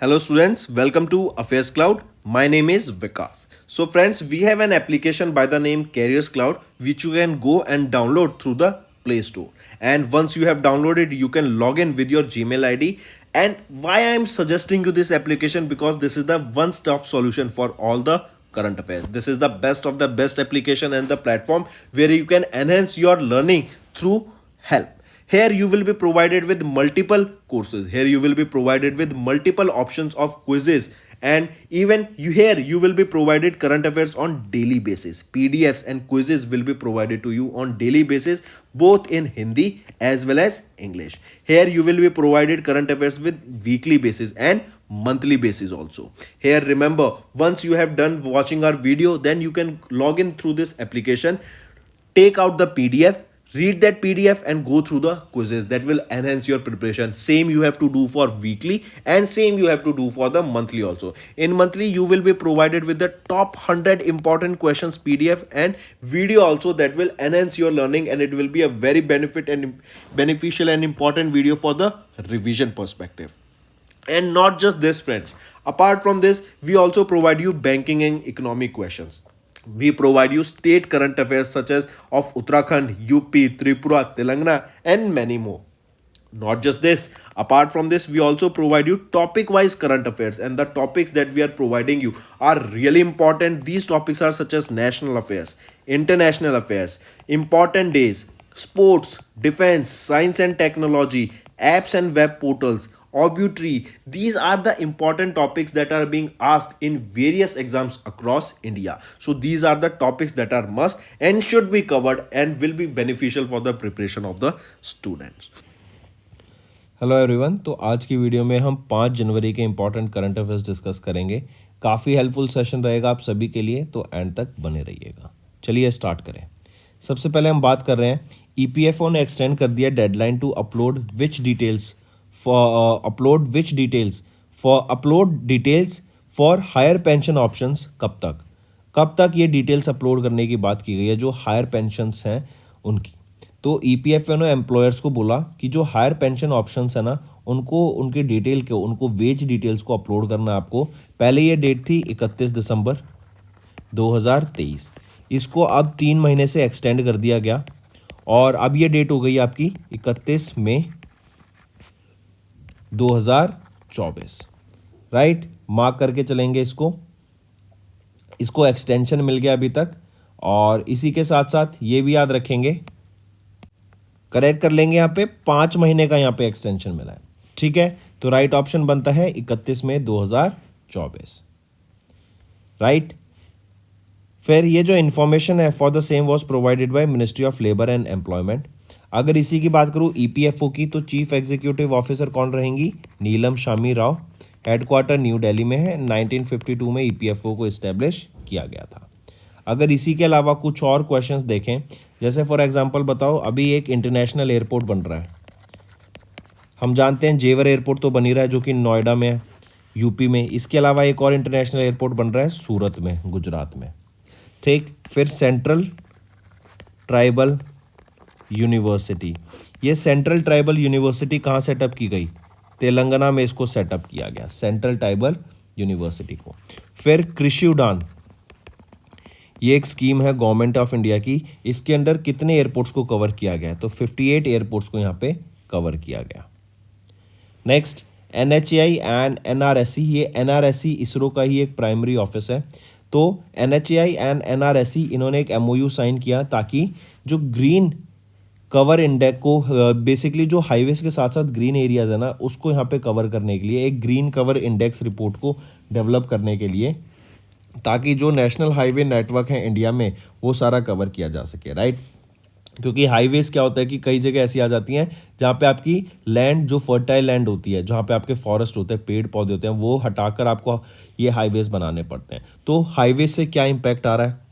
Hello students, welcome to Affairs Cloud. My name is Vikas. So friends, we have an application by the name Careers Cloud which you can go and download through the Play Store. And once you have downloaded, you can log in with your Gmail ID. And why I am suggesting you this application, because this is the one-stop solution for all the current affairs. This is the best of the best application and the platform where you can enhance your learning through help. Here you will be provided with multiple courses. Here you will be provided with multiple options of quizzes, and even you will be provided current affairs on daily basis. PDFs and quizzes will be provided to you on daily basis, both in Hindi as well as English. Here you will be provided current affairs with weekly basis and monthly basis also. Here remember, once you have done watching our video, then you can log in through this application, take out the PDF, read that PDF and go through the quizzes. That will enhance your preparation. Same you have to do for weekly and same you have to do for the monthly also. In monthly you will be provided with the top 100 important questions PDF and video also, that will enhance your learning, and it will be a very beneficial and important video for the revision perspective. And not just this friends, apart from this we also provide you banking and economic questions. We provide you state current affairs such as of Uttarakhand, UP, Tripura, Telangana, and many more. Not just this, apart from this, we also provide you topic wise current affairs, and the topics that we are providing you are really important. These topics are such as national affairs, international affairs, important days, sports, defense, science and technology, apps and web portals, obituary. These are the important topics that are being asked in various exams across India. So these are the topics that are must and should be covered and will be beneficial for the preparation of the students. Hello everyone. तो आज की video में हम 5 जनवरी के important current affairs discuss करेंगे। काफ़ी helpful session रहेगा आप सभी के लिए, तो एंड तक बने रहिएगा। चलिए स्टार्ट करें। सबसे पहले हम बात कर रहे हैं, ईपीएफओ ने एक्सटेंड कर दिया deadline to upload which details for higher pension options. कब तक ये डिटेल्स अपलोड करने की बात की गई है जो हायर पेंशंस हैं उनकी। तो ईपीएफओ ने एम्प्लॉयर्स को बोला कि जो हायर पेंशन ऑप्शंस है ना, उनको उनकी डिटेल को, उनको वेज डिटेल्स को अपलोड करना है आपको। पहले ये डेट थी 31 दिसंबर 2023, इसको अब 3 महीने से एक्सटेंड कर दिया गया और अब ये डेट हो गई आपकी 31 मई 2024। राइट, मार्क करके चलेंगे इसको एक्सटेंशन मिल गया अभी तक। और इसी के साथ साथ ये भी याद रखेंगे, करेक्ट कर लेंगे, यहाँ पे 5 महीने का यहाँ पे एक्सटेंशन मिला है। ठीक है, तो राइट ऑप्शन बनता है 31 मई 2024। राइट, फिर ये जो इन्फॉर्मेशन है for the same was provided by ministry of labour and employment. अगर इसी की बात करूँ ईपीएफओ की, तो चीफ एग्जीक्यूटिव ऑफिसर कौन रहेंगी? नीलम शामी राव। हेडक्वार्टर न्यू दिल्ली में है। 1952 में ईपीएफओ को इस्टेब्लिश किया गया था। अगर इसी के अलावा कुछ और क्वेश्चंस देखें, जैसे फॉर एग्जांपल बताओ, अभी एक इंटरनेशनल एयरपोर्ट बन रहा है। हम जानते हैं जेवर एयरपोर्ट तो बन ही रहा है जो कि नोएडा में है, यूपी में। इसके अलावा एक और इंटरनेशनल एयरपोर्ट बन रहा है सूरत में, गुजरात में। ठीक, फिर सेंट्रल ट्राइबल यूनिवर्सिटी। ये सेंट्रल ट्राइबल यूनिवर्सिटी कहाँ सेटअप की गई? तेलंगाना में इसको सेटअप किया गया, सेंट्रल ट्राइबल यूनिवर्सिटी को। फिर कृषि उड़ान, ये एक स्कीम है गवर्नमेंट ऑफ इंडिया की। इसके अंडर कितने एयरपोर्ट्स को कवर किया गया है? तो 58 एयरपोर्ट्स को यहाँ पे कवर किया गया। Next, NHAI and NRSC. ये एनआरएससी इसरो का ही एक प्राइमरी ऑफिस है। तो एनएचएआई एंड एनआरएससी इन्होंने एक एमओयू साइन किया ताकि जो ग्रीन कवर इंडेक्स को, बेसिकली जो हाईवेज के साथ साथ ग्रीन एरियाज है ना, उसको यहाँ पे कवर करने के लिए एक ग्रीन कवर इंडेक्स रिपोर्ट को डेवलप करने के लिए, ताकि जो नेशनल हाईवे नेटवर्क है इंडिया में वो सारा कवर किया जा सके। राइट, क्योंकि हाईवेज क्या होता है कि कई जगह ऐसी आ जाती हैं जहाँ पे आपकी लैंड, जो फर्टाइल लैंड होती है, जहाँ पे आपके फॉरेस्ट होते हैं, पेड़ पौधे होते हैं, वो हटाकर आपको ये हाईवेज बनाने पड़ते हैं। तो हाईवेज से क्या इम्पैक्ट आ रहा है?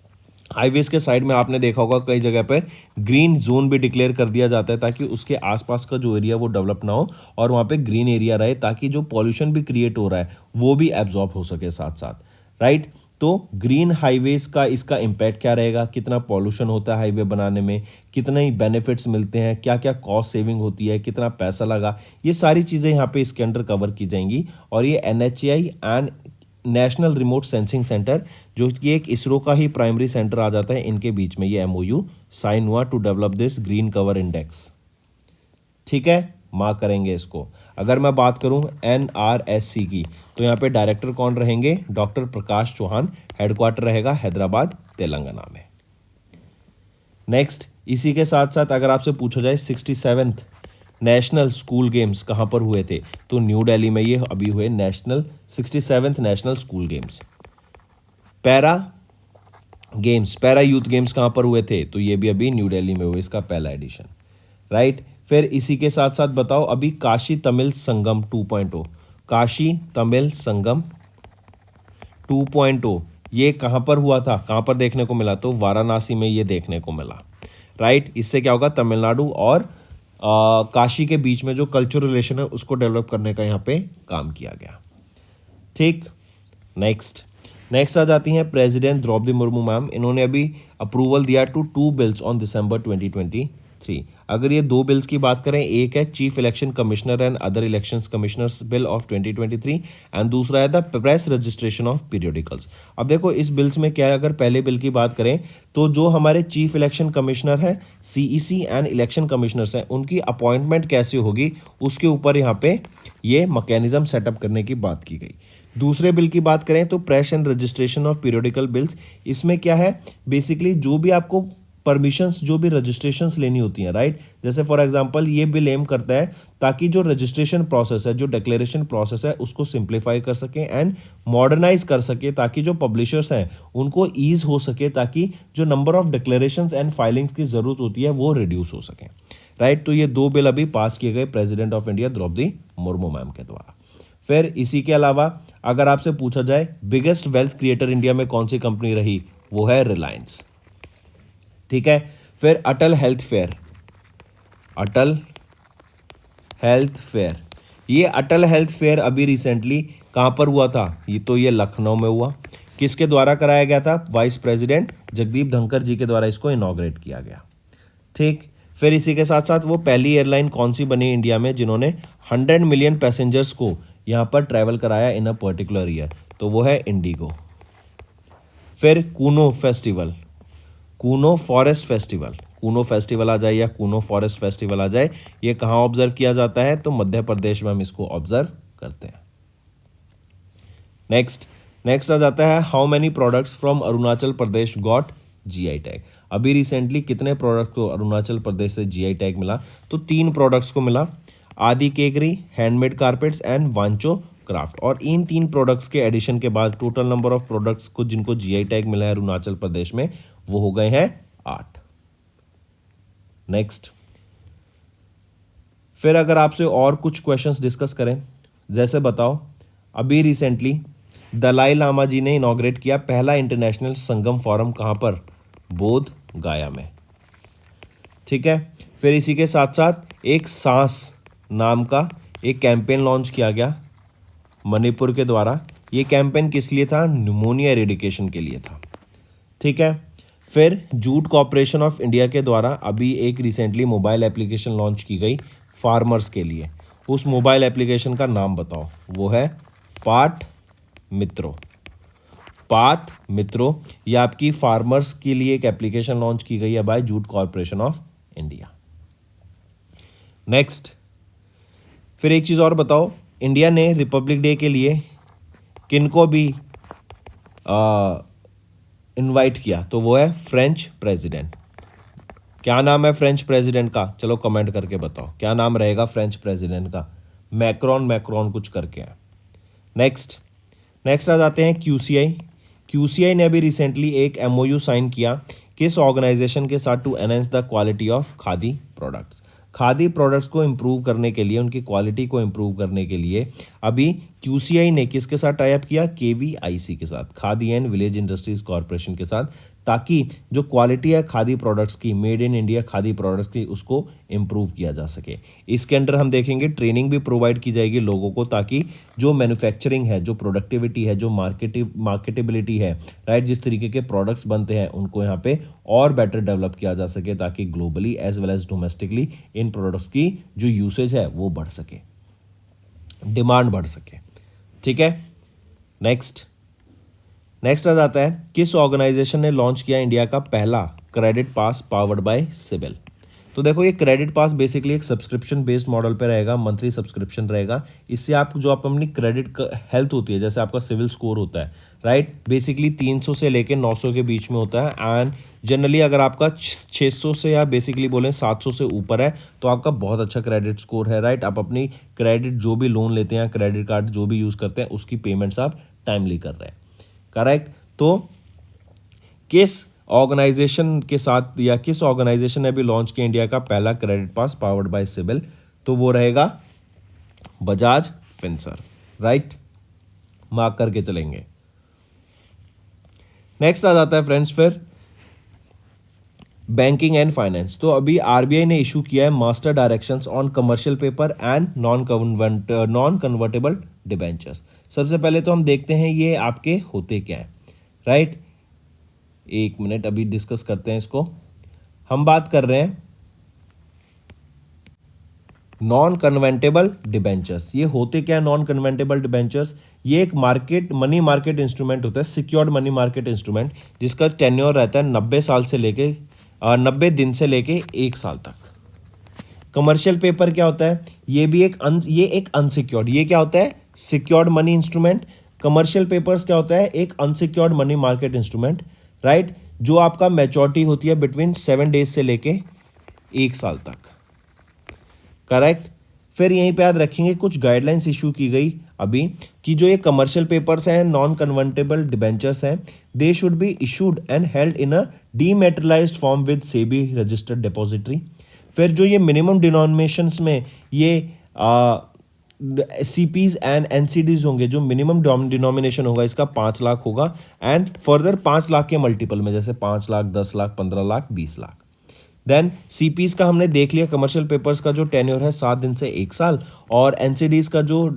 हाईवेज के साइड में आपने देखा होगा कई जगह पर ग्रीन जोन भी डिक्लेयर कर दिया जाता है, ताकि उसके आसपास का जो एरिया वो डेवलप ना हो और वहाँ पे ग्रीन एरिया रहे, ताकि जो पॉल्यूशन भी क्रिएट हो रहा है वो भी एब्जॉर्ब हो सके साथ साथ। राइट, तो ग्रीन हाईवेज का इसका इम्पैक्ट क्या रहेगा, कितना पॉल्यूशन होता है हाईवे बनाने में, कितने ही बेनिफिट्स मिलते हैं, क्या क्या कॉस्ट सेविंग होती है, कितना पैसा लगा, ये सारी चीज़ें यहाँ पे इसके अंडर कवर की जाएंगी। और ये NHAI and national remote sensing centre, जो कि एक इसरो का ही प्राइमरी सेंटर आ जाता है, इनके बीच में ये MOU साइन हुआ to develop this green cover index. ठीक है, मार्क करेंगे इसको। अगर मैं बात करूं NRSC की, तो यहाँ पे डायरेक्टर कौन रहेंगे, डॉक्टर प्रकाश चौहान, हेडक्वार्टर रहेगा हैदराबाद तेलंगाना में। नेक्स्ट, इसी के साथ साथ अगर आपसे पूछा जाए 67th नेशनल स्कूल गेम्स कहाँ पर हुए थे, तो न्यू दिल्ली में ये अभी हुए 67th national school games. Para games, para youth games कहाँ पर हुए थे, तो ये भी अभी न्यू दिल्ली में हुए, इसका पहला एडिशन, राइट। फिर इसी के साथ साथ बताओ, अभी काशी तमिल संगम 2.0, काशी तमिल संगम 2.0 ये कहाँ पर हुआ था, कहाँ पर देखने को मिला, तो वाराणसी में ये देखने को मिला, राइट। इससे क्या होगा, तमिलनाडु और काशी के बीच में जो कल्चरल रिलेशन है उसको डेवलप करने का यहाँ पे काम किया गया। ठीक, नेक्स्ट आ जाती हैं प्रेसिडेंट द्रौपदी मुर्मू मैम। इन्होंने अभी अप्रूवल दिया टू 2 बिल्स ऑन दिसंबर 2023। अगर ये 2 बिल्स की बात करें, एक है chief election commissioner and other elections commissioners bill of 2023 and दूसरा है the press registration of periodicals. अब देखो इस बिल्स में क्या है, अगर पहले बिल की बात करें तो जो हमारे चीफ इलेक्शन कमिश्नर है, CEC एंड इलेक्शन कमिश्नर्स हैं, उनकी अपॉइंटमेंट कैसे होगी उसके ऊपर यहाँ पे ये मैकेनिज्म सेटअप करने की बात की गई। दूसरे बिल की बात करें तो press and registration of periodical bills, इसमें क्या है, बेसिकली जो भी आपको परमिशंस, जो भी रजिस्ट्रेशंस लेनी होती हैं, राइट। जैसे फॉर एग्जांपल ये बिल एम करता है ताकि जो रजिस्ट्रेशन प्रोसेस है, जो डिक्लेरेशन प्रोसेस है, उसको सिंप्लीफाई कर सके एंड मॉडर्नाइज कर सके, ताकि जो पब्लिशर्स हैं उनको ईज हो सके, ताकि जो number of declarations and filings की जरूरत होती है वो रिड्यूस हो सके, राइट। तो ये 2 बिल अभी पास किए गए president of India Droupadi Murmu ma'am के द्वारा। फिर इसी के अलावा अगर आपसे पूछा जाए बिगेस्ट वेल्थ क्रिएटर इंडिया में कौन सी कंपनी रही, वो है रिलायंस। ठीक है, फिर अटल हेल्थ फेयर, अटल हेल्थ फेयर, ये अटल हेल्थ फेयर अभी रिसेंटली कहाँ पर हुआ था, ये तो ये लखनऊ में हुआ। किसके द्वारा कराया गया था, वाइस प्रेसिडेंट जगदीप धनखड़ जी के द्वारा इसको इनॉग्रेट किया गया। ठीक, फिर इसी के साथ साथ वो पहली एयरलाइन कौन सी बनी इंडिया में जिन्होंने 100 मिलियन पैसेंजर्स को यहाँ पर ट्रैवल कराया इन अ पर्टिकुलर ईयर, तो वो है इंडिगो। फिर Kuno festival, Kuno forest festival, Kuno festival आ जाए या कूनो फॉरेस्ट फेस्टिवल आ जाए, ये कहाँ ऑब्जर्व किया जाता है, तो मध्य प्रदेश में हम इसको ऑब्जर्व करते हैं। नेक्स्ट आ जाता है how many products from Arunachal Pradesh got GI tag. अभी रिसेंटली कितने प्रोडक्ट को अरुणाचल प्रदेश से GI टैग मिला, तो 3 प्रोडक्ट्स को मिला, Adi Kekir, handmade carpets and Wancho craft. और इन 3 प्रोडक्ट्स के एडिशन के बाद टोटल नंबर ऑफ प्रोडक्ट्स को जिनको GI टैग मिला है अरुणाचल प्रदेश में वो हो गए हैं 8। नेक्स्ट, फिर अगर आपसे और कुछ क्वेश्चंस डिस्कस करें, जैसे बताओ अभी रिसेंटली दलाई लामा जी ने इनॉग्रेट किया पहला इंटरनेशनल संगम फोरम कहां पर, बोध गया में। ठीक है, फिर इसी के साथ साथ एक सांस नाम का एक कैंपेन लॉन्च किया गया मणिपुर के द्वारा। ये कैंपेन किस लिए था, न्यूमोनिया एरेडिकेशन के लिए था। ठीक है, फिर जूट कॉर्पोरेशन ऑफ इंडिया के द्वारा अभी एक रिसेंटली मोबाइल एप्लीकेशन लॉन्च की गई फार्मर्स के लिए। उस मोबाइल एप्लीकेशन का नाम बताओ, वो है पाठ मित्रो। पाथ मित्रो, ये आपकी फार्मर्स के लिए एक एप्लीकेशन लॉन्च की गई है by jute corporation of India. Next, फिर एक चीज और बताओ, इंडिया ने रिपब्लिक डे के लिए किनको भी इनवाइट किया, तो वो है फ्रेंच प्रेसिडेंट। क्या नाम है फ्रेंच प्रेसिडेंट का, चलो कमेंट करके बताओ क्या नाम रहेगा फ्रेंच प्रेसिडेंट का, मैक्रोन कुछ करके है। नेक्स्ट आ जाते हैं QCI ने अभी रिसेंटली एक MOU साइन किया किस ऑर्गेनाइजेशन के साथ, to enhance the quality of khadi products. Khadi products को इम्प्रूव करने के लिए, उनकी क्वालिटी को इम्प्रूव करने के लिए अभी QCI ने किसके साथ टाई अप किया, KVIC के साथ, khadi and village industries corporation के साथ ताकि जो क्वालिटी है खादी प्रोडक्ट्स की, made in India khadi products की, उसको इम्प्रूव किया जा सके। इसके अंडर हम देखेंगे ट्रेनिंग भी प्रोवाइड की जाएगी लोगों को, ताकि जो मैन्युफैक्चरिंग है, जो प्रोडक्टिविटी है, जो मार्केटेबिलिटी है, राइट, जिस तरीके के प्रोडक्ट्स बनते हैं उनको यहाँ पे और बेटर डेवलप किया जा सके, ताकि globally as well as domestically इन प्रोडक्ट्स की जो यूसेज है वो बढ़ सके, डिमांड बढ़ सके। ठीक है, नेक्स्ट आ जाता है, किस ऑर्गेनाइजेशन ने लॉन्च किया इंडिया का पहला credit pass powered bye CIBIL. तो देखो ये क्रेडिट पास बेसिकली एक सब्सक्रिप्शन बेस्ड मॉडल पे रहेगा, मंथली सब्सक्रिप्शन रहेगा। इससे आप जो आप अपनी क्रेडिट हेल्थ होती है, जैसे आपका सिविल स्कोर होता है, राइट, बेसिकली 300 से लेके 900 के बीच में होता है। एंड जनरली अगर आपका 600 से या बेसिकली बोलें 700 से ऊपर है तो आपका बहुत अच्छा क्रेडिट स्कोर है, राइट। आप अपनी क्रेडिट जो भी लोन लेते हैं, क्रेडिट कार्ड जो भी यूज़ करते हैं, उसकी पेमेंट्स आप टाइमली कर रहे हैं, करेक्ट। तो किस ऑर्गेनाइजेशन के साथ या किस ऑर्गेनाइजेशन ने भी लॉन्च किया इंडिया का पहला credit pass powered bye CIBIL, तो वो रहेगा बजाज फिनसर्व, राइट, मार्क करके चलेंगे। नेक्स्ट आ जाता है फ्रेंड्स फिर बैंकिंग एंड फाइनेंस। तो अभी आरबीआई ने इशू किया है master directions on commercial paper and non convertible debentures. सबसे पहले तो हम देखते हैं ये आपके होते क्या है, राइट। एक मिनट, अभी डिस्कस करते हैं इसको। हम बात कर रहे हैं नॉन कन्वेंटेबल डिबेंचर्स। ये होते क्या है नॉन कन्वेंटेबल डिबेंचर्स? ये एक मनी मार्केट इंस्ट्रूमेंट होता है, सिक्योर्ड मनी मार्केट इंस्ट्रूमेंट, जिसका टेन्योर रहता है 90 दिन से लेके 1 साल तक। कमर्शियल पेपर क्या होता है? ये भी एक अनसिक्योर्ड, ये क्या होता है? Secured money instrument. Commercial papers क्या होता है? एक unsecured money market instrument, right, जो आपका मैच्योरिटी होती है बिटवीन 7 डेज से लेके 1 साल तक, करेक्ट। फिर यहीं पे याद रखेंगे कुछ गाइडलाइंस इशू की गई अभी कि जो ये कमर्शियल पेपर्स हैं, नॉन कन्वर्टेबल डिबेंचर्स हैं, they should be issued and held in a dematerialised form with SEBI registered depository. फिर जो ये मिनिमम डिनोमिनेशंस में ये सीपीज एंड एनसीडीज होंगे, जो मिनिमम डिनोमिनेशन होगा इसका 5 लाख होगा, एंड फर्दर 5 लाख के मल्टीपल में, जैसे 5 लाख, 10 लाख, 15 लाख, 20 लाख। देन सीपीज का हमने देख लिया, कमर्शियल पेपर्स का जो टेन्योर है 7 दिन से 1 साल, और एनसीडीज का जो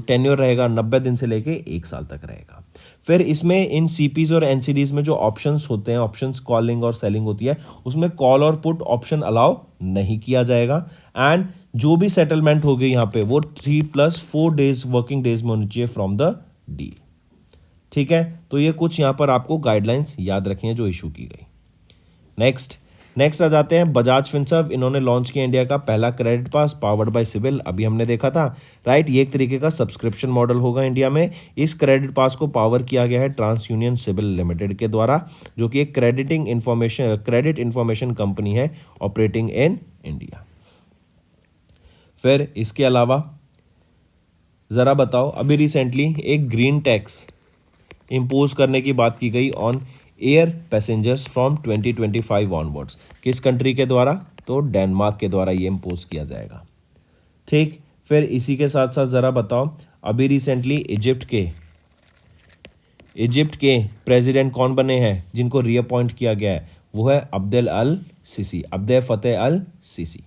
टेन्योर रहेगा 90 दिन से लेके 1 साल तक रहेगा। फिर इसमें इन सीपीज और एनसीडीज में जो ऑप्शंस होते हैं, ऑप्शंस कॉलिंग और सेलिंग होती है, उसमें कॉल और पुट ऑप्शन अलाउ नहीं किया जाएगा। एंड जो भी सेटलमेंट होगी यहाँ पे वो 3+4 डेज वर्किंग डेज में होनी चाहिए फ्रॉम द डील। ठीक है, तो ये कुछ यहाँ पर आपको गाइडलाइंस याद रखें जो इशू की गई। नेक्स्ट आ जाते हैं बजाज फिनसर्व। इन्होंने लॉन्च किया इंडिया का पहला credit pass powered bye CIBIL, अभी हमने देखा था, राइट। ये एक तरीके का सब्सक्रिप्शन मॉडल होगा इंडिया में। इस क्रेडिट पास को पावर किया गया है ट्रांस यूनियन सिबिल लिमिटेड के द्वारा, जो कि एक क्रेडिट इंफॉर्मेशन कंपनी है ऑपरेटिंग इन इंडिया। फिर इसके अलावा ज़रा बताओ, अभी रिसेंटली एक ग्रीन टैक्स इम्पोज करने की बात की गई on air passengers from 2025 onwards. किस कंट्री के द्वारा? तो डेनमार्क के द्वारा ये इम्पोज किया जाएगा। ठीक, फिर इसी के साथ साथ ज़रा बताओ, अभी रिसेंटली इजिप्ट के प्रेसिडेंट कौन बने हैं जिनको रीअपॉइंट किया गया है? वो है अब्देल फतेह अल सीसी।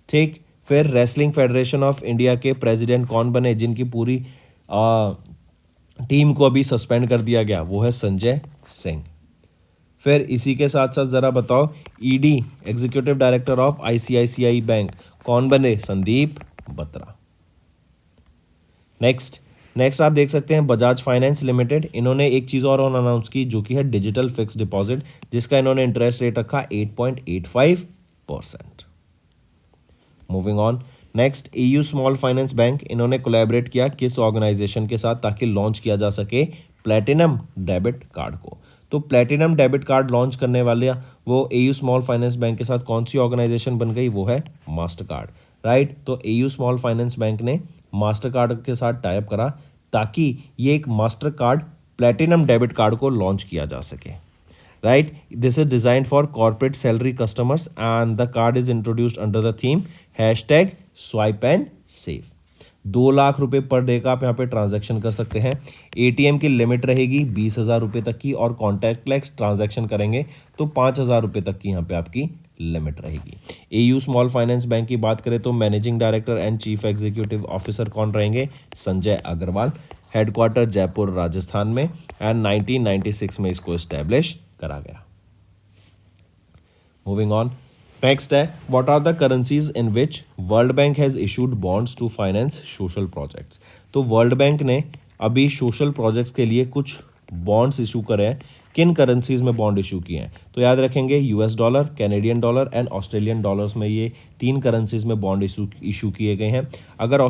ठीक, फिर रेसलिंग फेडरेशन ऑफ इंडिया के प्रेसिडेंट कौन बने जिनकी पूरी टीम को अभी सस्पेंड कर दिया गया? वो है संजय सिंह। फिर इसी के साथ साथ ज़रा बताओ, ED executive director of ICICI bank कौन बने? संदीप बत्रा। नेक्स्ट आप देख सकते हैं बजाज फाइनेंस लिमिटेड। इन्होंने एक चीज़ और अनाउंस की जो कि है डिजिटल फिक्स डिपॉजिट, जिसका इन्होंने इंटरेस्ट रेट रखा 8.85%। Moving on, next EU small finance bank. इन्होंने कोलैबोरेट किया किस ऑर्गेनाइजेशन के साथ ताकि लॉन्च किया जा सके प्लैटिनम डेबिट कार्ड को? तो प्लैटिनम डेबिट कार्ड लॉन्च करने वाले वो EU स्मॉल फाइनेंस बैंक के साथ कौन सी ऑर्गेनाइजेशन बन गई? वो है मास्टर कार्ड, राइट। तो EU स्मॉल फाइनेंस बैंक ने मास्टर कार्ड के साथ टाइप करा ताकि ये एक master card platinum debit card को लॉन्च किया जा सके, right? This is designed for corporate salary customers and the card is introduced under the theme #swipe and save. 2 lakh रुपए पर डे का आप यहाँ पे ट्रांजैक्शन कर सकते हैं। एटीएम की लिमिट रहेगी 20,000 रुपये तक की, और कॉन्टैक्टलेस ट्रांजैक्शन करेंगे तो 5,000 रुपये तक की यहाँ पे आपकी लिमिट रहेगी। एयू स्मॉल फाइनेंस बैंक की बात करें तो managing director and chief executive officer कौन रहेंगे? संजय अग्रवाल। हेडक्वार्टर जयपुर राजस्थान में, एंड 1996 में इसको इस्टेब्लिश करा गया। मूविंग ऑन, नेक्स्ट है what are the currencies in which world bank has issued bonds to finance social projects. तो वर्ल्ड बैंक ने अभी सोशल प्रोजेक्ट्स के लिए कुछ बॉन्ड्स इशू करे हैं। किन करेंसीज में बॉन्ड इशू किए हैं? तो याद रखेंगे US dollar, Canadian dollar and Australian dollars में ये 3 करेंसीज में बॉन्ड इशू किए गए हैं। अगर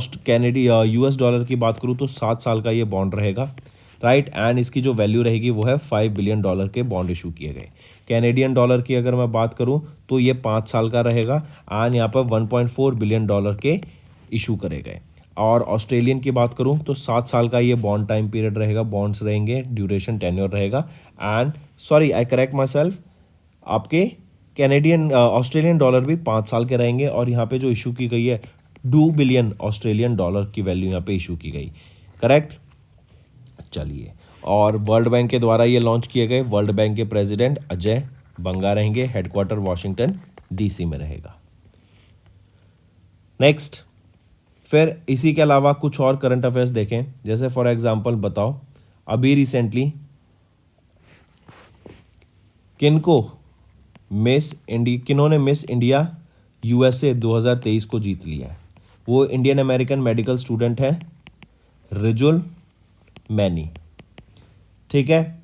यूएस डॉलर की बात करूँ तो 7 साल का ये बॉन्ड रहेगा, राइट, एंड इसकी जो वैल्यू रहेगी वो है $5 बिलियन के बॉन्ड इशू किए गए। कैनेडियन डॉलर की अगर मैं बात करूं तो ये 5 साल का रहेगा, एंड यहाँ पर $1.4 बिलियन के इशू करे गए। और ऑस्ट्रेलियन की बात करूं तो 7 साल का ये बॉन्ड टाइम पीरियड रहेगा, बॉन्ड्स रहेंगे, ड्यूरेशन टेन्योर रहेगा। And sorry, I correct my self, आपके ऑस्ट्रेलियन डॉलर भी 5 साल के रहेंगे, और यहाँ पे जो इशू की गई है $2 बिलियन ऑस्ट्रेलियन डॉलर की वैल्यू यहाँ पे इशू की गई, करेक्ट। चलिए, और वर्ल्ड बैंक के द्वारा ये लॉन्च किए गए। वर्ल्ड बैंक के प्रेसिडेंट अजय बंगा रहेंगे, हेडक्वार्टर वॉशिंगटन डीसी में रहेगा। नेक्स्ट, फिर इसी के अलावा कुछ और करंट अफेयर्स देखें, जैसे फॉर एग्जांपल बताओ अभी रिसेंटली किन्होंने मिस इंडिया यूएसए 2023 को जीत लिया है? वो इंडियन अमेरिकन मेडिकल स्टूडेंट है रिजुल मैनी, ठीक है।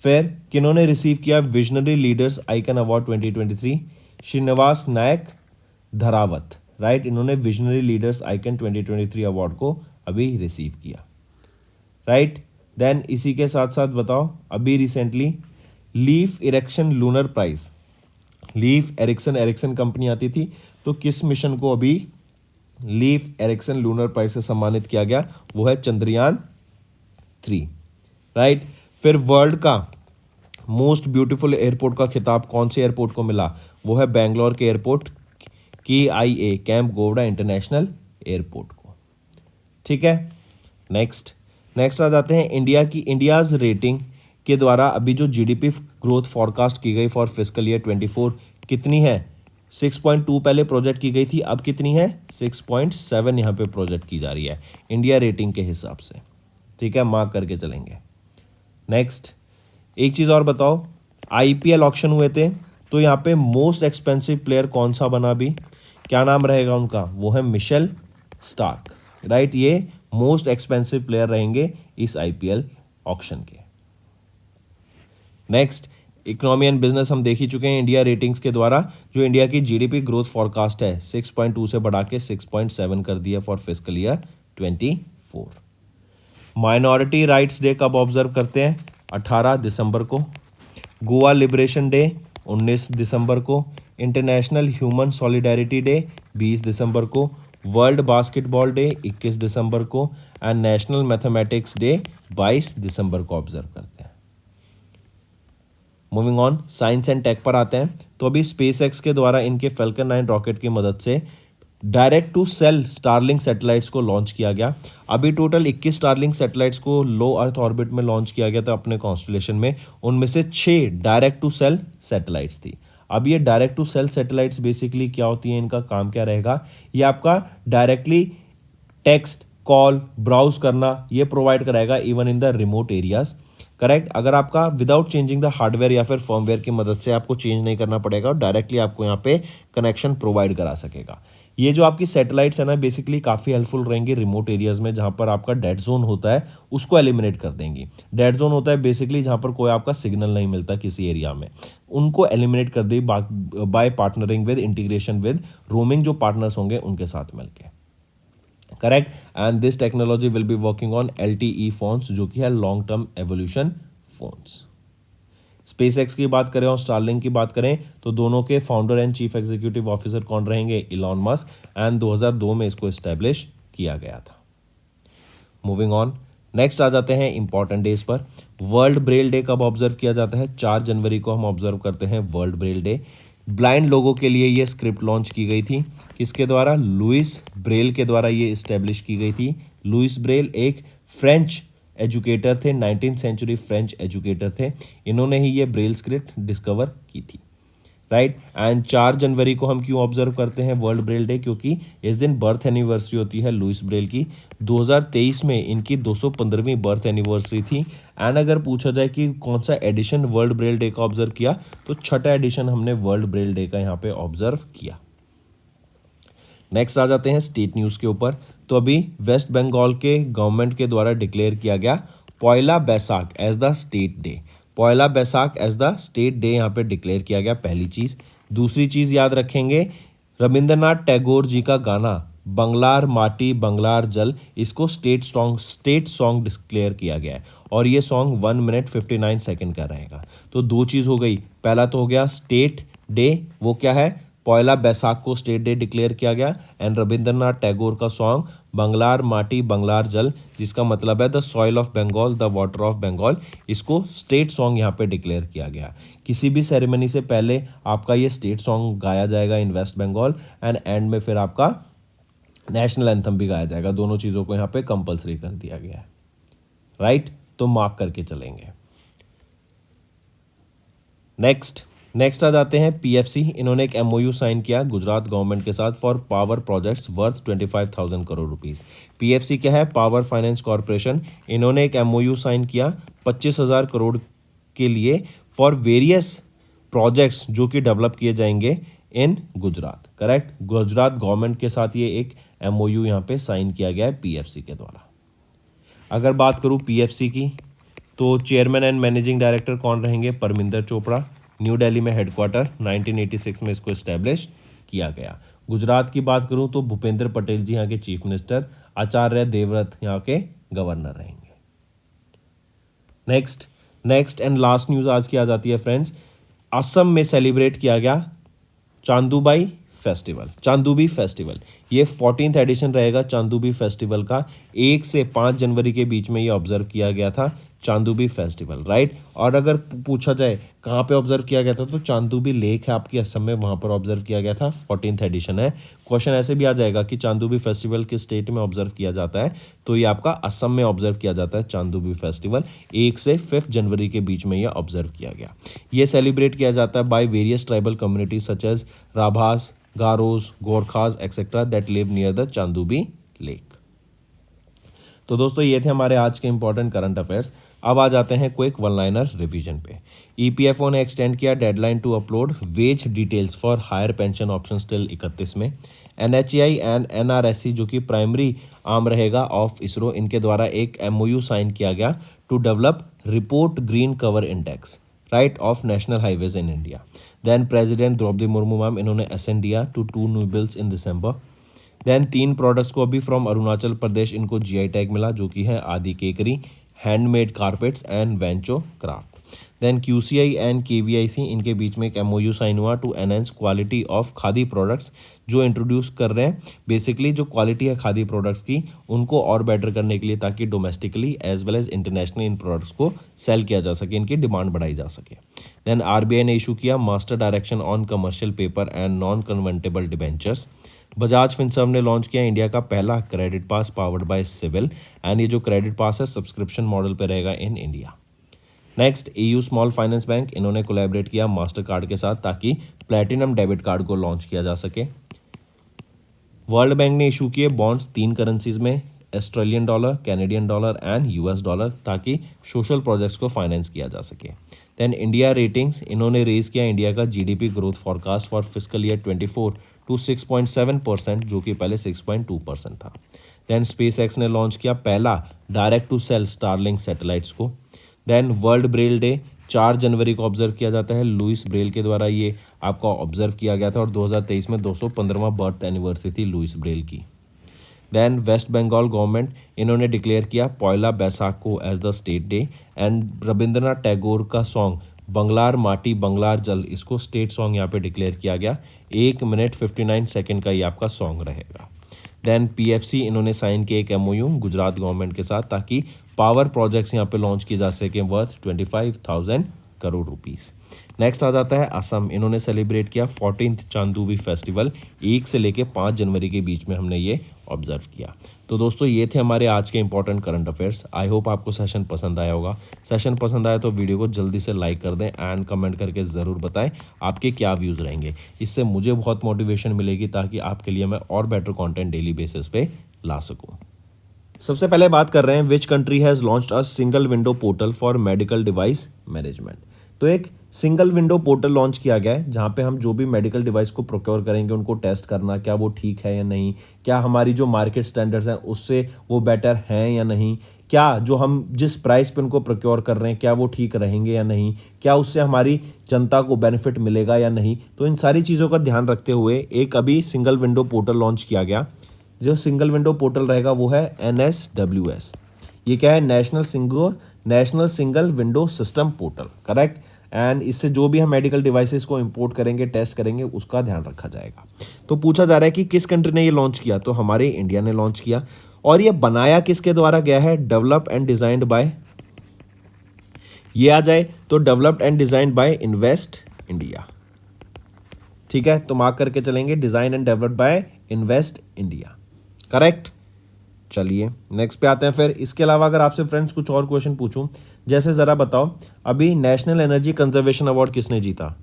फिर किन्होंने रिसीव किया visionary leaders icon award 2023? Srinivas Nayak Dharavath, right, इन्होंने विजनरी लीडर्स आइकन 2023 अवार्ड को अभी रिसीव किया, राइट। देन इसी के साथ साथ बताओ अभी recently Leif Erikson lunar prize, Leif Erikson company आती थी, तो किस मिशन को अभी लीफ एरिक्सन लूनर प्राइज से सम्मानित किया गया? वो है चंद्रयान 3, राइट। फिर वर्ल्ड का मोस्ट ब्यूटीफुल एयरपोर्ट का खिताब कौन से एयरपोर्ट को मिला? वो है बेंगलोर के airport KIA camp Gowda international airport को, ठीक है। नेक्स्ट आ जाते हैं इंडियाज रेटिंग के द्वारा अभी जो जीडीपी ग्रोथ फॉरकास्ट की गई फॉर फिस्कल ईयर 24 कितनी है? 6.2 पहले प्रोजेक्ट की गई थी, अब कितनी है? 6.7 यहाँ पे प्रोजेक्ट की जा रही है इंडिया रेटिंग के हिसाब से, ठीक है, मार्क करके चलेंगे। नेक्स्ट, एक चीज और बताओ, आईपीएल ऑक्शन हुए थे, तो यहाँ पे मोस्ट एक्सपेंसिव प्लेयर कौन सा बना? भी क्या नाम रहेगा उनका? वो है मिशेल स्टार्क, राइट। ये मोस्ट एक्सपेंसिव प्लेयर रहेंगे इस आईपीएल ऑक्शन के। नेक्स्ट, इकोनॉमी एंड बिजनेस हम देख ही चुके हैं। इंडिया रेटिंग्स के द्वारा जो इंडिया की जीडीपी ग्रोथ फॉरकास्ट है 6.2 से बढ़ा के 6.7 कर दिया for fiscal year 24। Minority rights day कब ऑब्जर्व करते हैं? 18 दिसंबर को। गोवा लिबरेशन डे 19 दिसंबर को। इंटरनेशनल ह्यूमन सॉलिडेरिटी डे 20 दिसंबर को। वर्ल्ड बास्केटबॉल डे 21 दिसंबर को। एंड नेशनल मैथमेटिक्स डे 22 दिसंबर को ऑब्जर्व करते हैं। Moving on, science and tech पर आते हैं। तो अभी स्पेस एक्स के द्वारा इनके फैल्कन 9 रॉकेट की मदद से direct to cell Starlink satellites को लॉन्च किया गया। अभी टोटल 21 स्टारलिंक सैटेलाइट्स को लो अर्थ ऑर्बिट में लॉन्च किया गया था अपने कॉन्स्टलेशन में, उनमें से 6 डायरेक्ट टू सेल सैटेलाइट्स थी। अब ये direct to cell satellites basically क्या होती हैं, इनका काम क्या रहेगा? ये आपका डायरेक्टली टेक्स्ट, कॉल, ब्राउज करना ये प्रोवाइड कराएगा even in the remote areas, correct. अगर आपका विदाउट चेंजिंग द हार्डवेयर या फिर फर्मवेयर की मदद से आपको चेंज नहीं करना पड़ेगा, डायरेक्टली आपको यहाँ पे कनेक्शन प्रोवाइड करा सकेगा। ये जो आपकी सैटेलाइट्स है ना, बेसिकली काफ़ी हेल्पफुल रहेंगी रिमोट एरियाज में, जहाँ पर आपका डेड जोन होता है उसको एलिमिनेट कर देंगी। डेड जोन होता है बेसिकली जहाँ पर कोई आपका सिग्नल नहीं मिलता किसी एरिया में, उनको एलिमिनेट कर दी by partnering with, integration with roaming जो पार्टनर्स होंगे उनके साथ मिलकर, correct. And this technology will be working on LTE phones, जो कि है long term evolution phones. SpaceX की बात करें और स्टारलिंक की बात करें तो दोनों के founder and chief executive officer कौन रहेंगे? इलॉन मस्क, एंड 2002 में इसको एस्टेब्लिश किया गया था। मूविंग ऑन, नेक्स्ट आ जाते हैं इंपॉर्टेंट डेज पर। वर्ल्ड ब्रेल डे कब ऑब्जर्व किया जाता है? 4 जनवरी को हम ऑब्जर्व करते हैं वर्ल्ड ब्रेल डे। ब्लाइंड लोगों के लिए ये स्क्रिप्ट लॉन्च की गई थी। किसके द्वारा? लुइस ब्रेल के द्वारा ये इस्टेब्लिश की गई थी। लुइस ब्रेल एक फ्रेंच एजुकेटर थे, 19th सेंचुरी फ्रेंच एजुकेटर थे। इन्होंने ही ये ब्रेल स्क्रिप्ट डिस्कवर की थी, राइट। एंड 4 जनवरी को हम क्यों ऑब्जर्व करते हैं वर्ल्ड ब्रेल डे? क्योंकि इस दिन बर्थ एनिवर्सरी होती है लुइस ब्रेल की। 2023 में इनकी 215वीं बर्थ एनिवर्सरी थी। एंड अगर पूछा जाए कि कौन सा एडिशन वर्ल्ड ब्रेल डे का ऑब्जर्व किया, तो 6ठा एडिशन हमने वर्ल्ड ब्रेल डे का यहाँ पे ऑब्जर्व किया। नेक्स्ट आ जाते हैं स्टेट न्यूज़ के ऊपर। तो अभी वेस्ट बंगाल के गवर्नमेंट के द्वारा डिक्लेयर किया गया Poila Baishakh as the state day. Poila Baishakh as the state day यहाँ पे डिक्लेयर किया गया, पहली चीज़। दूसरी चीज़ याद रखेंगे, रविंद्रनाथ टैगोर जी का गाना बंगलार माटी बंगलार जल, इसको स्टेट सॉन्ग डिक्लेयर किया गया है और ये सॉन्ग 1 मिनट 59 सेकेंड का रहेगा। तो 2 चीज़ हो गई। पहला तो हो गया स्टेट डे, वो क्या है? पॉयला बैसाख को स्टेट डे डिक्लेयर किया गया। एंड रविंद्रनाथ टैगोर का सॉन्ग बंगलार माटी बंगलार जल, जिसका मतलब है the soil of Bengal the water of Bengal, इसको स्टेट सॉन्ग यहाँ पे डिक्लेयर किया गया। किसी भी सेरेमनी से पहले आपका ये स्टेट सॉन्ग गाया जाएगा इन वेस्ट बंगाल, एंड एंड में फिर आपका नेशनल एंथम भी गाया जाएगा। दोनों चीज़ों को यहाँ पे कंपलसरी कर दिया गया है, राइट। तो मार्क करके चलेंगे। नेक्स्ट आ जाते हैं पीएफसी। इन्होंने एक एमओयू साइन किया गुजरात गवर्नमेंट के साथ for power projects worth 25,000 crore rupees. PFC क्या है? Power finance corporation. इन्होंने एक एमओयू साइन किया 25,000 करोड़ के लिए फॉर वेरियस प्रोजेक्ट्स जो कि डेवलप किए जाएंगे इन गुजरात, करेक्ट। गुजरात गवर्नमेंट के साथ ये एक एमओयू यहाँ पे साइन किया गया है पीएफसी के द्वारा। अगर बात करूँ पीएफसी की, तो चेयरमैन एंड मैनेजिंग डायरेक्टर कौन रहेंगे? परमिंदर चोपड़ा। न्यू दिल्ली में हेडक्वार्टर 1986 में इसको इस्टेब्लिश किया गया। गुजरात की बात करूं तो भूपेंद्र पटेल जी यहाँ के चीफ मिनिस्टर, आचार्य देवव्रत यहाँ के गवर्नर रहेंगे। नेक्स्ट एंड लास्ट न्यूज़ आज की आ जाती है फ्रेंड्स। असम में सेलिब्रेट किया गया चांदूबाई फेस्टिवल। ये 14th एडिशन रहेगा चांदूबी फेस्टिवल का। 1 से 5 जनवरी के बीच में ये ऑब्जर्व किया गया था चांदूबी फेस्टिवल, राइट। और अगर पूछा जाए कहाँ पे ऑब्जर्व किया गया था, तो चांदूबी लेक है आपकी असम में, वहाँ पर ऑब्जर्व किया गया था। 14th एडिशन है। क्वेश्चन ऐसे भी आ जाएगा कि चांदूबी फेस्टिवल किस स्टेट में ऑब्जर्व किया जाता है, तो ये आपका असम में ऑब्जर्व किया जाता है चांदूबी फेस्टिवल। 1 से 5 जनवरी के बीच में यह ऑब्जर्व किया गया। ये सेलिब्रेट किया जाता है by various tribal communities such as Rabhas, Garos, Gorkhas etcetera that live near the Chandubi lake. तो दोस्तों ये थे हमारे आज के इंपॉर्टेंट करंट अफेयर्स। अब आ जाते हैं क्विक वन लाइनर रिवीजन पे। ईपीएफओ ने एक्सटेंड किया deadline to upload wage details for higher pension option till 31 में। एनएचएआई एंड एनआरएससी जो कि प्राइमरी आर्म रहेगा ऑफ इसरो, इनके द्वारा एक एमओयू साइन किया गया to develop report green cover index, right, of national highways in India. Then president Droupadi Murmu ma'am इन्होंने असेंड दिया टू 2 न्यू बिल्स इन दिसंबर। देन 3 प्रोडक्ट्स को अभी फ्रॉम अरुणाचल प्रदेश इनको जीआई टैग मिला, जो कि है Adi Kekir, handmade carpets and Wancho craft. Then QCI and KVIC इनके बीच में एक एमओयू साइन हुआ to enhance quality of khadi products, जो इंट्रोड्यूस कर रहे हैं बेसिकली जो क्वालिटी है खादी प्रोडक्ट्स की उनको और बेटर करने के लिए, ताकि domestically as well as internationally इन प्रोडक्ट्स को सेल किया जा सके, इनकी डिमांड बढ़ाई जा सके। देन आरबीआई ने इशू किया master direction on commercial paper and non convertible debentures. Bajaj Finserv ने लॉन्च किया इंडिया का पहला credit pass powered by CIBIL, and ये जो क्रेडिट पास है सब्सक्रिप्शन मॉडल पे रहेगा in India. Next EU small finance bank इन्होंने कोलैबोरेट किया मास्टर कार्ड के साथ ताकि प्लैटिनम डेबिट कार्ड को लॉन्च किया जा सके। वर्ल्ड बैंक ने इशू किए बॉन्ड्स 3 करेंसीज में, Australian dollar, Canadian dollar and US dollar, ताकि सोशल प्रोजेक्ट्स को फाइनेंस किया जा सके। देन इंडिया रेटिंग्स इन्होंने रेज किया इंडिया का GDP growth forecast for fiscal year 24 to 6.7%, जो कि पहले 6.2% था। देन स्पेस एक्स ने लॉन्च किया पहला direct to cell Starlink satellites को। देन वर्ल्ड ब्रेल डे 4 जनवरी को ऑब्जर्व किया जाता है, लुइस ब्रेल के द्वारा ये आपका ऑब्जर्व किया गया था, और 2023 में 215वां बर्थ एनिवर्सरी थी लुइस ब्रेल की। देन वेस्ट बंगाल गवर्नमेंट इन्होंने डिक्लेयर किया पॉयला बैसाख को as the state day, and Rabindranath Tagore का सॉन्ग बंगलार माटी बंगलार जल, इसको स्टेट सॉन्ग यहाँ पे डिक्लेयर किया गया। 1 मिनट 59 सेकेंड का ये आपका सॉन्ग रहेगा। देन पीएफसी इन्होंने साइन किया एक एमओयू गुजरात गवर्नमेंट के साथ ताकि पावर प्रोजेक्ट्स यहाँ पे लॉन्च किए जा सके वर्थ 25,000 करोड़ रुपीस। नेक्स्ट आ जाता है असम। इन्होंने सेलिब्रेट किया 14th चांदूबी फेस्टिवल, 1 से लेके 5 जनवरी के बीच में हमने ये ऑब्जर्व किया। तो दोस्तों ये थे हमारे आज के important current affairs. I hope आपको सेशन पसंद आया होगा। सेशन पसंद आया तो वीडियो को जल्दी से लाइक कर दें एंड कमेंट करके ज़रूर बताएं आपके क्या व्यूज़ रहेंगे। इससे मुझे बहुत मोटिवेशन मिलेगी ताकि आपके लिए मैं और बेटर कंटेंट डेली बेसिस पे ला सकूं। सबसे पहले बात कर रहे हैं which country has launched a single window portal for medical device management. तो एक सिंगल विंडो पोर्टल लॉन्च किया गया है जहां पे हम जो भी मेडिकल डिवाइस को प्रोक्योर करेंगे उनको टेस्ट करना, क्या वो ठीक है या नहीं, क्या हमारी जो मार्केट स्टैंडर्ड्स हैं उससे वो बेटर हैं या नहीं, क्या जो हम जिस प्राइस पे उनको प्रोक्योर कर रहे हैं क्या वो ठीक रहेंगे या नहीं, क्या उससे हमारी जनता को बेनिफिट मिलेगा या नहीं। तो इन सारी चीज़ों का ध्यान रखते हुए एक अभी सिंगल विंडो पोर्टल लॉन्च किया गया। जो सिंगल विंडो पोर्टल रहेगा वो है NSWS। ये क्या है? National single window system portal, correct. And इससे जो भी हम मेडिकल डिवाइसेस को इंपोर्ट करेंगे, टेस्ट करेंगे, उसका ध्यान रखा जाएगा। तो पूछा जा रहा है कि किस कंट्री ने ये लॉन्च किया, तो हमारे इंडिया ने लॉन्च किया। और ये बनाया किसके द्वारा गया है? डेवलप्ड एंड डिजाइंड बाय, ये आ जाए तो developed and designed bye invest India. ठीक है, तो मार्क करके चलेंगे, design and developed by invest India, correct. चलिए नेक्स्ट पे आते हैं। फिर इसके अलावा अगर आपसे फ्रेंड्स कुछ और क्वेश्चन पूछूं, जैसे ज़रा बताओ अभी नेशनल एनर्जी कंजर्वेशन अवार्ड किसने जीता?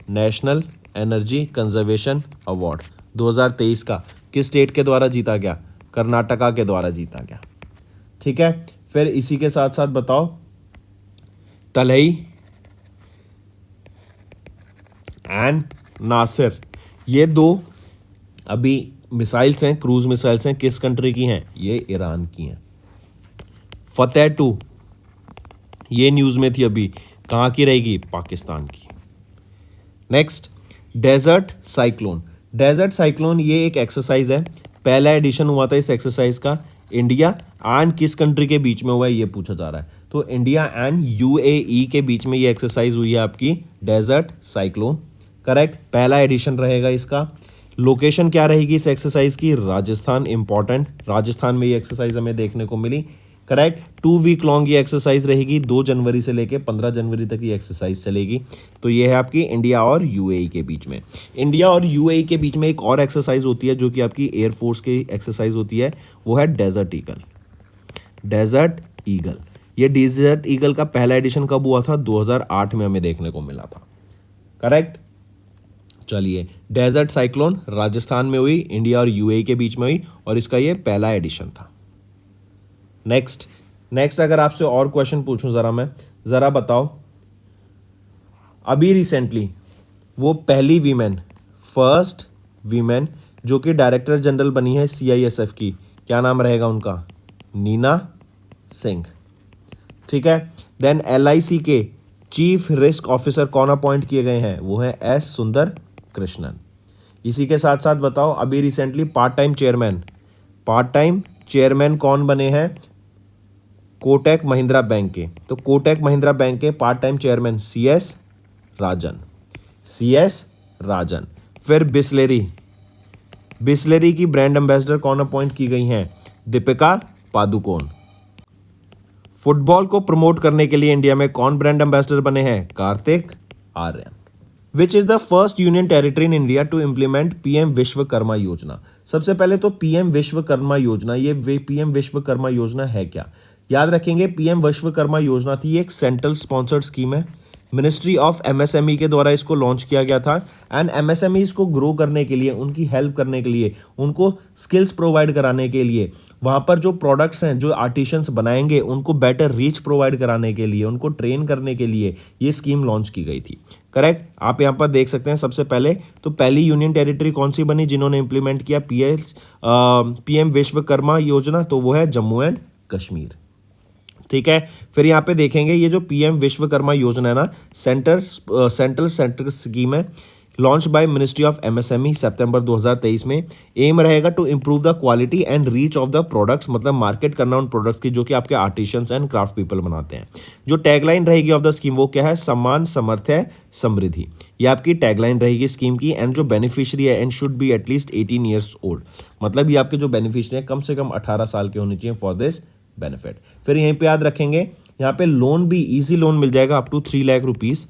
नेशनल एनर्जी कंजर्वेशन अवार्ड 2023 का किस स्टेट के द्वारा जीता गया? कर्नाटका के द्वारा जीता गया। ठीक है, फिर इसी के साथ साथ बताओ तलई एंड नासिर, ये दो अभी मिसाइल्स हैं, क्रूज मिसाइल्स हैं, किस कंट्री की हैं? ये ईरान की हैं। फतेह 2 ये न्यूज़ में थी अभी, कहाँ की रहेगी? पाकिस्तान की। Next Desert Cyclone. Desert Cyclone ये एक एक्सरसाइज है, पहला एडिशन हुआ था इस एक्सरसाइज का। इंडिया एंड किस कंट्री के बीच में हुआ है ये पूछा जा रहा है। तो इंडिया एंड UAE के बीच में ये एक्सरसाइज हुई है आपकी डेजर्ट साइक्लोन, करेक्ट। पहला एडिशन रहेगा इसका। लोकेशन क्या रहेगी इस एक्सरसाइज की? राजस्थान, इंपॉर्टेंट, राजस्थान में ये एक्सरसाइज हमें देखने को मिली, करेक्ट। 2 वीक लॉन्ग ये एक्सरसाइज रहेगी, 2 जनवरी से लेके 15 जनवरी तक ये एक्सरसाइज चलेगी। तो ये है आपकी इंडिया और UAE के बीच में। इंडिया और UAE के बीच में एक और एक्सरसाइज होती है जो कि आपकी एयरफोर्स की एक्सरसाइज होती है, वो है डेजर्ट ईगल। डेजर्ट ईगल, ये डेजर्ट ईगल का पहला एडिशन कब हुआ था? 2008 में हमें देखने को मिला था, करेक्ट। चलिए डेजर्ट साइक्लोन राजस्थान में हुई, इंडिया और UAE के बीच में हुई और इसका ये पहला एडिशन था। नेक्स्ट अगर आपसे और क्वेश्चन पूछूं जरा बताओ अभी रिसेंटली वो पहली फर्स्ट वीमेन जो कि डायरेक्टर जनरल बनी है CISF की, क्या नाम रहेगा उनका? नीना सिंह। ठीक है, देन LIC के चीफ रिस्क ऑफिसर कौन अपॉइंट किए गए हैं? वो है S सुंदर कृष्णन। इसी के साथ साथ बताओ अभी रिसेंटली पार्ट टाइम चेयरमैन कौन बने हैं? कोटक महिंद्रा बैंक के। तो कोटक महिंद्रा बैंक के पार्ट टाइम चेयरमैन CS राजन। फिर बिस्लेरी की ब्रांड एम्बेसडर कौन अपॉइंट की गई हैं? दीपिका पादुकोण। फुटबॉल को प्रमोट करने के लिए इंडिया में कौन ब्रांड एम्बेसडर बने हैं? Kartik Aaryan. Which is the first union territory in India to implement PM Vishwakarma Yojana? सबसे पहले तो PM विश्वकर्मा योजना, ये PM विश्वकर्मा योजना है क्या? याद रखेंगे PM विश्वकर्मा योजना थी एक सेंट्रल स्पॉन्सर्ड स्कीम है, मिनिस्ट्री ऑफ MSME के द्वारा इसको लॉन्च किया गया था। एंड MSMEs को ग्रो करने के लिए, उनकी हेल्प करने के लिए, उनको स्किल्स प्रोवाइड कराने के लिए, वहाँ पर जो प्रोडक्ट्स हैं जो आर्टिशंस बनाएंगे उनको बेटर रीच प्रोवाइड कराने के लिए, उनको ट्रेन करने के लिए ये स्कीम लॉन्च की गई थी, करेक्ट। आप यहाँ पर देख सकते हैं सबसे पहले तो पहली यूनियन टेरिटरी कौन सी बनी जिन्होंने इंप्लीमेंट किया PM विश्वकर्मा योजना? तो वो है जम्मू एंड कश्मीर। ठीक है, फिर यहाँ पे देखेंगे ये जो PM विश्वकर्मा योजना है ना, सेंट्रल स्कीम है, launch by ministry of MSME सितंबर 2023 में। एम रहेगा to improve the quality and reach of the products, मतलब मार्केट करना उन प्रोडक्ट्स की जो कि आपके आर्टिशंस एंड क्राफ्ट पीपल बनाते हैं। जो टैगलाइन रहेगी ऑफ द स्कीम वो क्या है? सम्मान, समर्थ्य, समृद्धि। ये आपकी टैगलाइन रहेगी स्कीम की। एंड जो बेनिफिशियरी है and should be at least 18 years old, मतलब ये आपके जो बेनिफिशियरी है कम से कम 18 साल के होने चाहिए फॉर दिस बेनिफिट। फिर यहीं पे याद रखेंगे यहाँ पे लोन भी इजी लोन मिल जाएगा अप टू 3 लाख रुपीज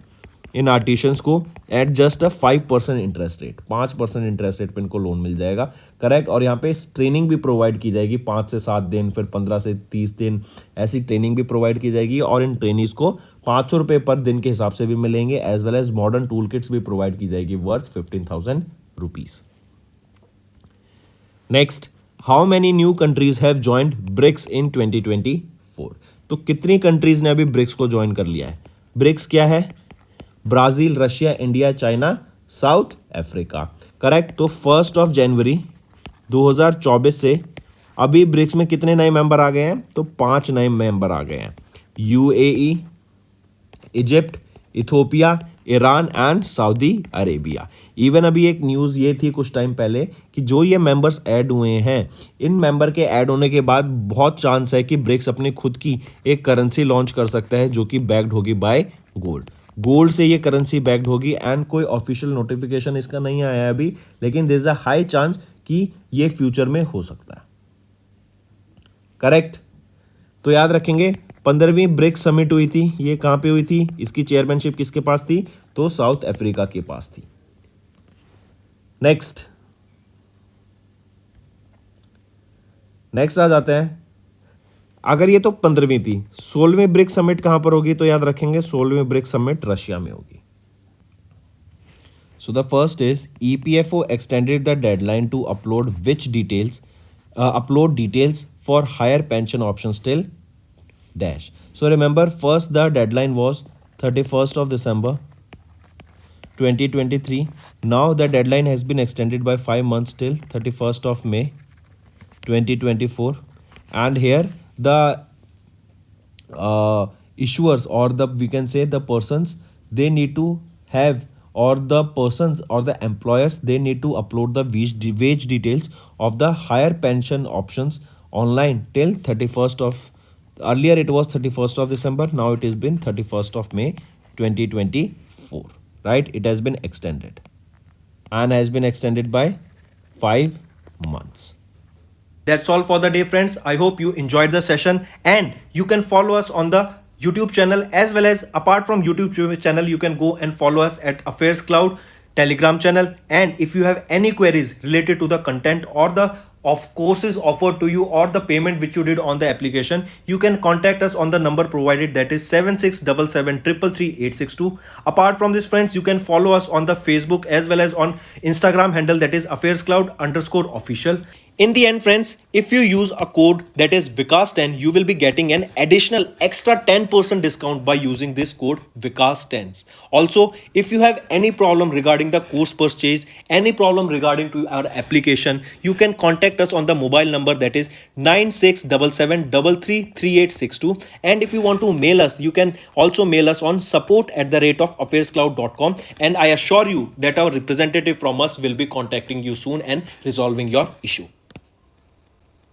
इन आर्टिशंस को at just a 5% interest rate, 5% interest rate पे इनको लोन मिल जाएगा। करेक्ट। और यहाँ पे ट्रेनिंग भी प्रोवाइड की जाएगी 5 से 7 दिन, फिर 15 से 30 दिन, ऐसी ट्रेनिंग भी प्रोवाइड की जाएगी। और इन ट्रेनीज को 500 रुपये पर दिन के हिसाब से भी मिलेंगे, as well as modern tool kits भी प्रोवाइड की जाएगी worth 15,000 rupees. Next, how many new countries have joined BRICS in 2024? तो कितनी कंट्रीज ने अभी ब्रिक्स को ज्वाइन कर लिया है? ब्रिक्स क्या है? Brazil, Russia, India, China, south Africa. Correct. तो 1 जनवरी 2024 से अभी ब्रिक्स में कितने नए मेंबर आ गए हैं? तो 5 नए मेंबर आ गए हैं। UAE, Egypt, Ethiopia, Iran and Saudi Arabia. Even अभी एक न्यूज़ ये थी कुछ टाइम पहले कि जो ये मेंबर्स ऐड हुए हैं, इन मेंबर के ऐड होने के बाद बहुत चांस है कि ब्रिक्स अपनी खुद की एक करेंसी लॉन्च कर सकता है जो कि बैक्ड होगी बाय गोल्ड। गोल्ड से ये करेंसी बैक्ड होगी एंड कोई ऑफिशियल नोटिफिकेशन इसका नहीं आया है अभी, लेकिन there is a high chance कि ये फ्यूचर में हो सकता है। करेक्ट। तो याद रखेंगे 15वीं ब्रिक्स समिट हुई थी, ये कहां पे हुई थी? इसकी चेयरमैनशिप किसके पास थी? तो साउथ अफ्रीका के पास थी। नेक्स्ट आ जाते हैं, अगर ये तो 15वीं थी, 16वीं ब्रिक्स समिट कहां पर होगी? तो याद रखेंगे 16वीं ब्रिक्स समिट रशिया में होगी। So the first is EPFO extended the deadline to upload details for higher pension options till dash. So remember, first the deadline was 31st of December 2023. Now the deadline has been extended by 5 months till 31st of May 2024. And here the issuers, or we can say the persons, they need to have, or the persons or the employers, they need to upload the wage details of the higher pension options online till 31st of, earlier it was 31st of December, now it has been 31st of May 2024, right? It has been extended and has been extended by 5 months. That's all for the day, friends. I hope you enjoyed the session, and you can follow us on the YouTube channel, as well as apart from YouTube channel, you can go and follow us at Affairs Cloud Telegram channel. And if you have any queries related to the content or the of courses offered to you or the payment which you did on the application, you can contact us on the number provided, that is 7677333862. Apart from this, friends, you can follow us on the Facebook as well as on Instagram handle, that is affairscloud_official. In the end, friends, if you use a code that is Vikas10, you will be getting an additional extra 10% discount by using this code Vikas10. Also, if you have any problem regarding the course purchase, any problem regarding to our application, you can contact us on the mobile number, that is 9677333862. And if you want to mail us, you can also mail us on support@affairscloud.com, and I assure you that our representative from us will be contacting you soon and resolving your issue.